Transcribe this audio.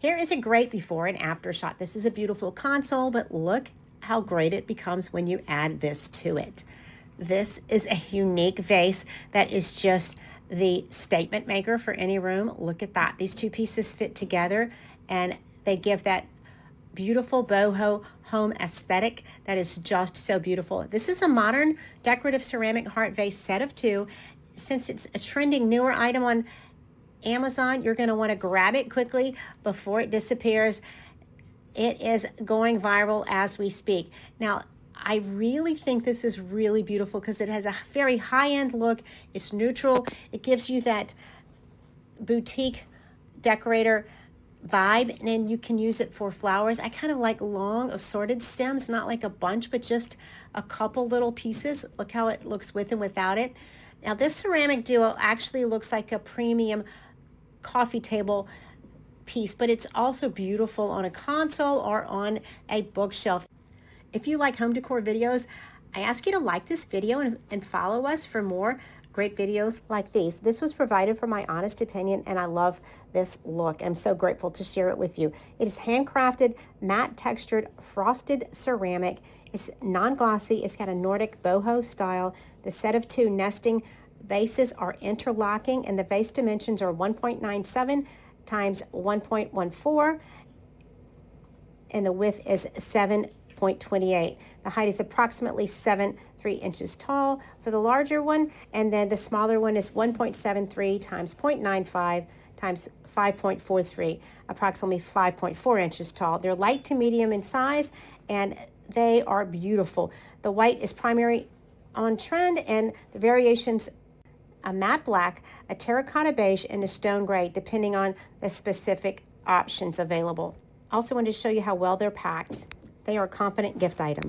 Here is a great before and after shot. This is a beautiful console, but look how great it becomes when you add this to it. This is a unique vase that is just the statement maker for any room. Look at that. These two pieces fit together and they give that beautiful boho home aesthetic that is just so beautiful. This is a modern decorative ceramic heart vase set of two. Since it's a trending newer item on Amazon, you're going to want to grab it quickly before it disappears. It is going viral as we speak. Now, I really think this is really beautiful because it has a very high-end look. It's neutral. It gives you that boutique decorator vibe, and then you can use it for flowers. I kind of like long assorted stems, not like a bunch, but just a couple little pieces. Look how it looks with and without it. Now, this ceramic duo actually looks like a premium coffee table piece, but it's also beautiful on a console or on a bookshelf. If you like home decor videos, I ask you to like this video and follow us for more great videos like these. This was provided for my honest opinion, and I love this look. I'm so grateful to share it with you. It is handcrafted, matte textured, frosted ceramic. It's non-glossy. It's got a Nordic boho style. The set of two nesting vases are interlocking, and the vase dimensions are 1.97 times 1.14, and the width is 7.28. The height is approximately 7.3 inches tall for the larger one, and then the smaller one is 1.73 times 0.95 times 5.43, approximately 5.4 inches tall. They're light to medium in size, and they are beautiful. The white is primary on trend, and the variations a matte black, a terracotta beige, and a stone gray, depending on the specific options available. Also wanted to show you how well they're packed. They are a confident gift item.